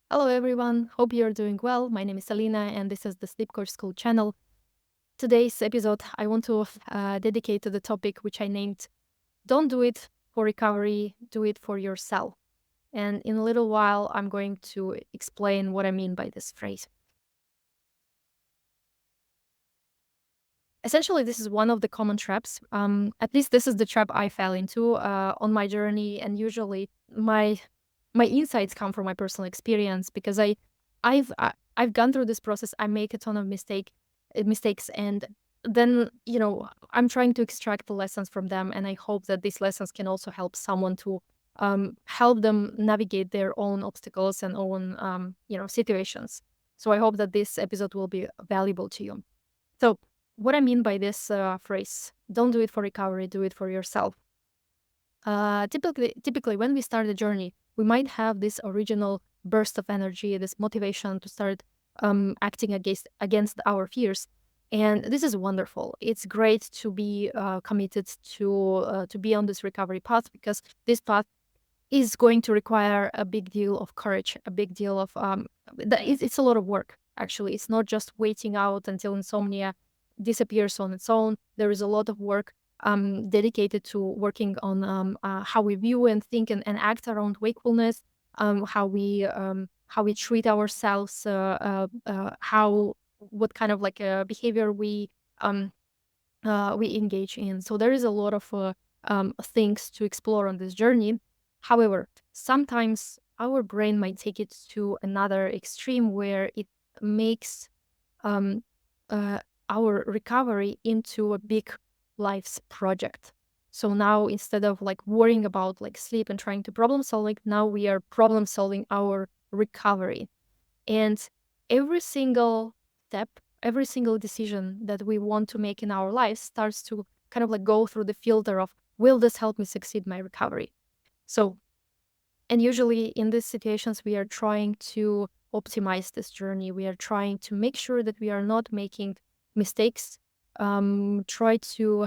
Hello, everyone. Hope you're doing well. My name is Alina, and this is the Sleep Coach School channel. Today's episode, I want to dedicate to the topic which I named Don't Do It for Recovery, Do It for Yourself. And in a little while, I'm going to explain what I mean by this phrase. Essentially, this is one of the common traps. At least this is the trap I fell into on my journey, and usually my insights come from my personal experience because I've gone through this process. I make a ton of mistakes, and then I'm trying to extract the lessons from them, and I hope that these lessons can also help someone to help them navigate their own obstacles and own situations. So I hope that this episode will be valuable to you. So what I mean by this phrase, don't do it for recovery, do it for yourself. Typically, when we start a journey, we might have this original burst of energy, this motivation to start acting against our fears, and this is wonderful. It's great to be committed to be on this recovery path because this path is going to require a big deal of courage, a big deal of it's a lot of work. Actually, it's not just waiting out until insomnia disappears on its own. There is a lot of work dedicated to working on how we view and think and act around wakefulness, how we treat ourselves, what kind of behavior we engage in. So there is a lot of things to explore on this journey. However, sometimes our brain might take it to another extreme where it makes um, our recovery into a big life's project. So now instead of worrying about sleep and trying to problem solve, now we are problem solving our recovery. And every single step, every single decision that we want to make in our lives starts to kind of go through the filter of, will this help me succeed my recovery? So, and usually in these situations, we are trying to optimize this journey. We are trying to make sure that we are not making mistakes, try to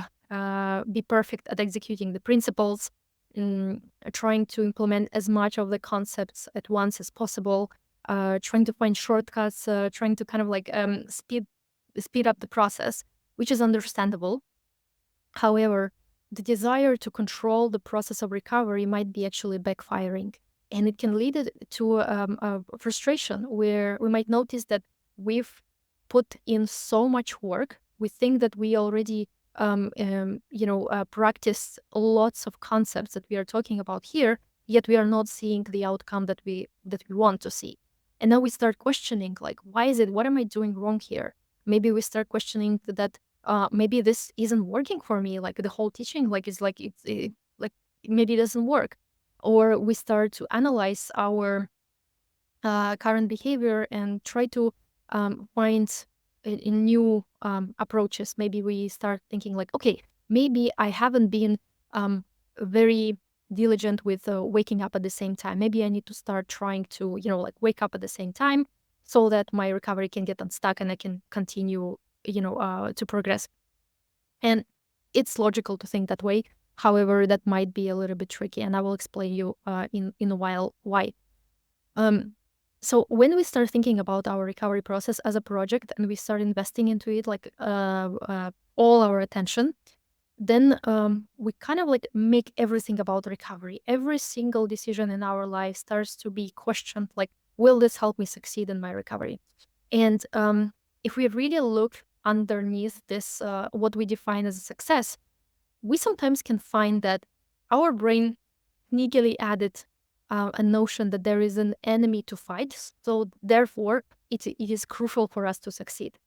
be perfect at executing the principles, trying to implement as much of the concepts at once as possible, trying to find shortcuts, trying to kind of speed up the process, which is understandable. However, the desire to control the process of recovery might be actually backfiring, and it can lead to a frustration where we might notice that we've put in so much work. We think that we already practice lots of concepts that we are talking about here, yet we are not seeing the outcome that we want to see. And now we start questioning, why is it? What am I doing wrong here? Maybe we start questioning that maybe this isn't working for me. Like the whole teaching, maybe it doesn't work. Or we start to analyze our current behavior and try to find in new approaches. Maybe we start thinking okay, maybe I haven't been very diligent with waking up at the same time. Maybe I need to start trying to, wake up at the same time so that my recovery can get unstuck and I can continue, to progress. And it's logical to think that way. However, that might be a little bit tricky, and I will explain you in a while why. So when we start thinking about our recovery process as a project and we start investing into it all our attention, then we kind of make everything about recovery. Every single decision in our life starts to be questioned, will this help me succeed in my recovery? And if we really look underneath this, what we define as a success, we sometimes can find that our brain sneakily added a notion that there is an enemy to fight. So therefore, it is crucial for us to succeed.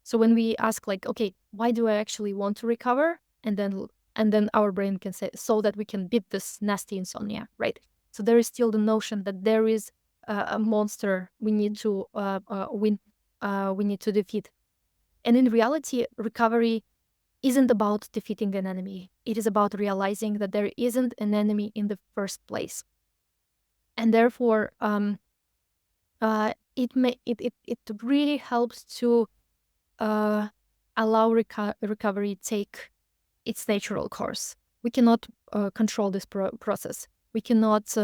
So when we ask okay, why do I actually want to recover? And then our brain can say, so that we can beat this nasty insomnia, right? So there is still the notion that there is a monster we need to win, we need to defeat. And in reality, recovery isn't about defeating an enemy. It is about realizing that there isn't an enemy in the first place. And therefore, it really helps to allow recovery take its natural course. We cannot control this process. We cannot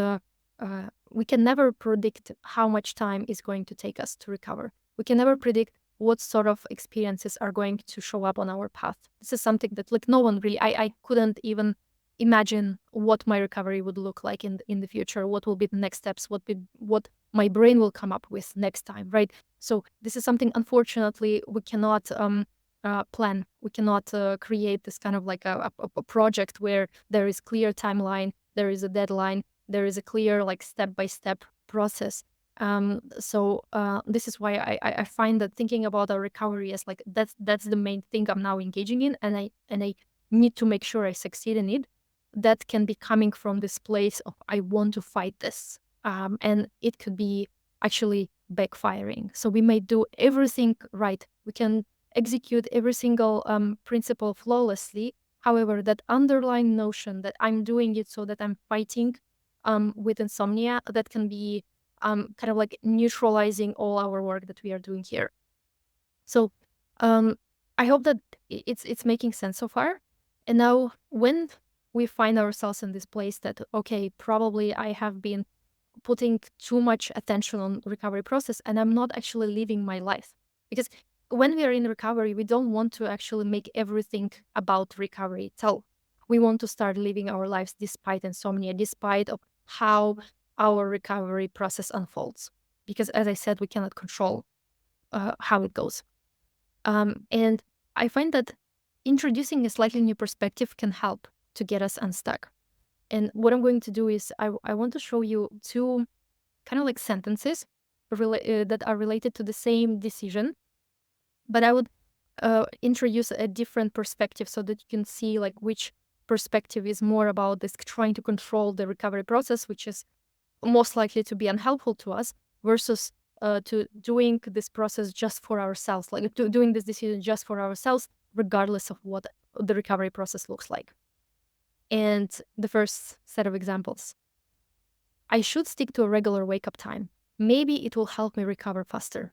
we can never predict how much time is going to take us to recover. We can never predict what sort of experiences are going to show up on our path. This is something that like no one really, I couldn't even imagine what my recovery would look like in the future, what will be the next steps, what my brain will come up with next time, right? So this is something, unfortunately, we cannot plan. We cannot create this kind of like a project where there is clear timeline, there is a deadline, there is a clear like step-by-step process. So this is why I find that thinking about our recovery as like that's the main thing I'm now engaging in, and I need to make sure I succeed in it. That can be coming from this place of I want to fight this, and it could be actually backfiring. So we may do everything right. We can execute every single principle flawlessly. However, that underlying notion that I'm doing it so that I'm fighting with insomnia, that can be kind of like neutralizing all our work that we are doing here. So I hope that it's making sense so far. And now when we find ourselves in this place that, okay, probably I have been putting too much attention on recovery process and I'm not actually living my life. Because when we are in recovery, we don't want to actually make everything about recovery itself. We want to start living our lives despite insomnia, despite of how our recovery process unfolds. Because as I said, we cannot control how it goes. And I find that introducing a slightly new perspective can help to get us unstuck. And what I'm going to do is I want to show you two kind of like sentences that are related to the same decision, but I would introduce a different perspective so that you can see like which perspective is more about this trying to control the recovery process, which is most likely to be unhelpful to us, versus to doing this process just for ourselves, like doing this decision just for ourselves, regardless of what the recovery process looks like. And the first set of examples. I should stick to a regular wake-up time. Maybe it will help me recover faster.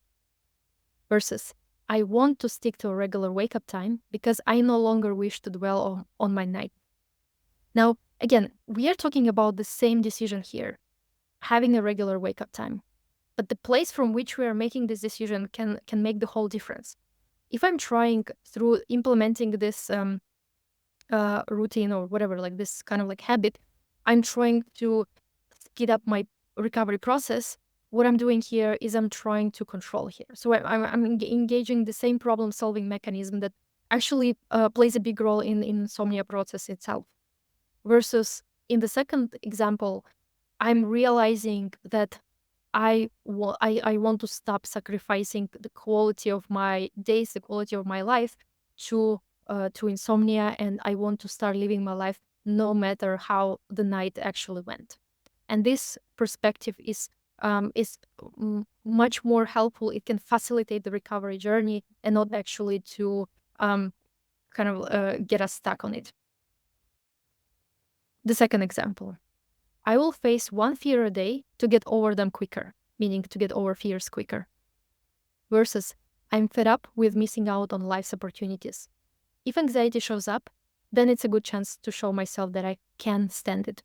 Versus, I want to stick to a regular wake-up time because I no longer wish to dwell on my night. Now, again, we are talking about the same decision here, having a regular wake-up time. But the place from which we are making this decision can make the whole difference. If I'm trying through implementing this routine or whatever, like this kind of like habit, I'm trying to speed up my recovery process. What I'm doing here is I'm trying to control here. So I'm engaging the same problem-solving mechanism that actually plays a big role in insomnia process itself. Versus in the second example, I'm realizing that I want to stop sacrificing the quality of my days, the quality of my life to insomnia, and I want to start living my life no matter how the night actually went. And this perspective is much more helpful. It can facilitate the recovery journey and not actually to kind of get us stuck on it. The second example. I will face one fear a day to get over them quicker, meaning to get over fears quicker. Versus, I'm fed up with missing out on life's opportunities. If anxiety shows up, then it's a good chance to show myself that I can stand it.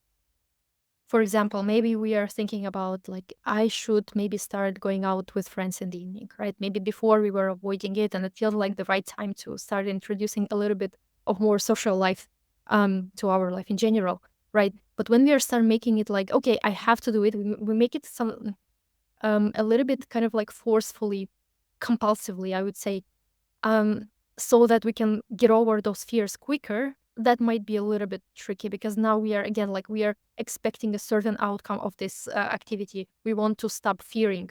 For example, maybe we are thinking about like, I should maybe start going out with friends in the evening, right? Maybe before we were avoiding it and it feels like the right time to start introducing a little bit of more social life to our life in general, right? But when we start making it like, okay, I have to do it, we make it some a little bit kind of like forcefully, compulsively, I would say, so that we can get over those fears quicker. That might be a little bit tricky because now we are again like we are expecting a certain outcome of this activity. We want to stop fearing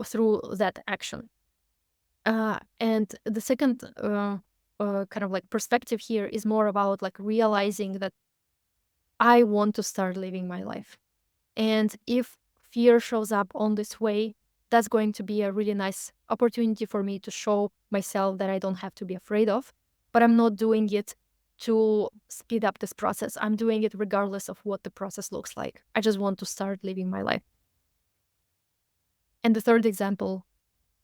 through that action. And the second kind of like perspective here is more about like realizing that I want to start living my life. And if fear shows up on this way, that's going to be a really nice opportunity for me to show myself that I don't have to be afraid of, but I'm not doing it to speed up this process. I'm doing it regardless of what the process looks like. I just want to start living my life. And the third example,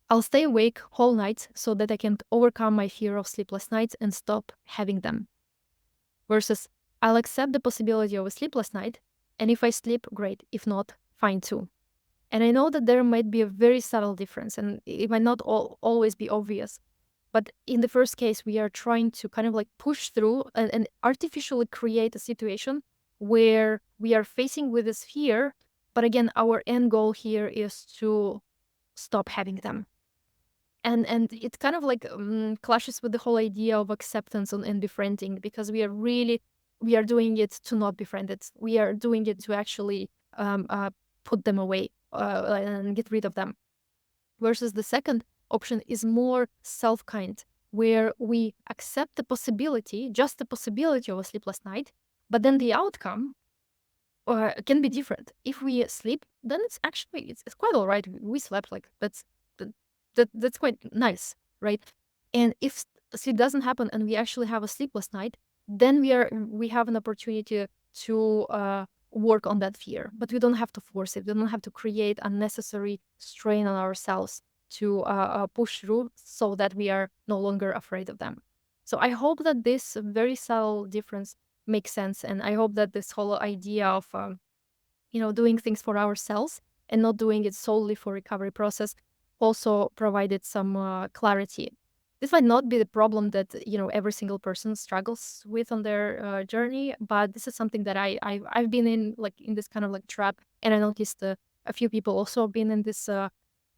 I'll stay awake whole night so that I can overcome my fear of sleepless nights and stop having them. Versus, I'll accept the possibility of a sleepless night, And if I sleep, great. If not, fine too. And I know that there might be a very subtle difference and it might not always be obvious. But in the first case, we are trying to kind of like push through and artificially create a situation where we are facing with this fear. But again, our end goal here is to stop having them. And it kind of like clashes with the whole idea of acceptance and befriending, because we are doing it to not befriend it. We are doing it to actually put them away and get rid of them. Versus the second option is more self-kind, where we accept the possibility, just the possibility of a sleepless night, but then the outcome can be different. If we sleep, then it's quite all right. We slept, like that's quite nice, right? And if sleep doesn't happen and we actually have a sleepless night, then we have an opportunity to work on that fear, but we don't have to force it. We don't have to create unnecessary strain on ourselves to push through so that we are no longer afraid of them. So I hope that this very subtle difference makes sense, and I hope that this whole idea of doing things for ourselves and not doing it solely for recovery process also provided some clarity. This might not be the problem that every single person struggles with on their journey, but this is something that I've been in, like in this kind of like trap, and I noticed a few people also been in this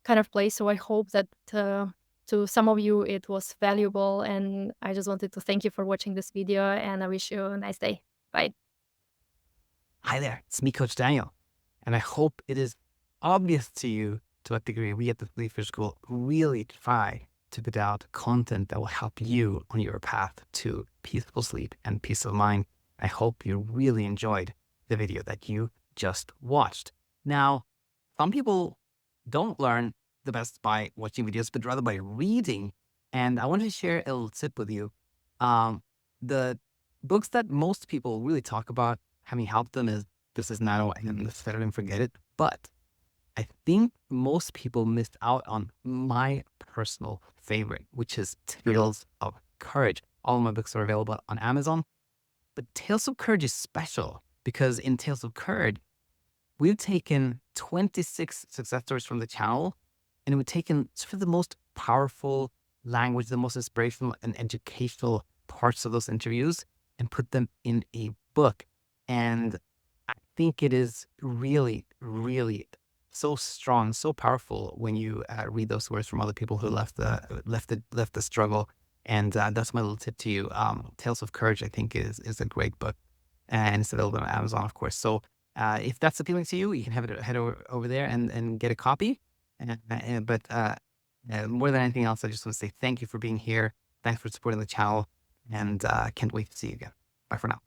kind of place. So I hope that to some of you it was valuable, and I just wanted to thank you for watching this video, and I wish you a nice day. Bye. Hi there, it's me, Coach Daniel, and I hope it is obvious to you to what degree we at the Sleep School really try to put out content that will help you on your path to peaceful sleep and peace of mind. I hope you really enjoyed the video that you just watched. Now, some people don't learn the best by watching videos, but rather by reading. And I wanted to share a little tip with you. The books that most people really talk about having helped them is This Is Narrow and This Better Than Forget It. But I think most people missed out on my personal favorite, which is Tales of Courage. All of my books are available on Amazon. But Tales of Courage is special because in Tales of Courage, we've taken 26 success stories from the channel, and we've taken sort of the most powerful language, the most inspirational and educational parts of those interviews and put them in a book. And I think it is really, really so strong, so powerful when you read those words from other people who left the struggle. And that's my little tip to you. Tales of Courage, I think, is a great book, and it's available on Amazon, of course. So if that's appealing to you, you can head over there and get a copy. But more than anything else, I just want to say thank you for being here. Thanks for supporting the channel, and can't wait to see you again. Bye for now.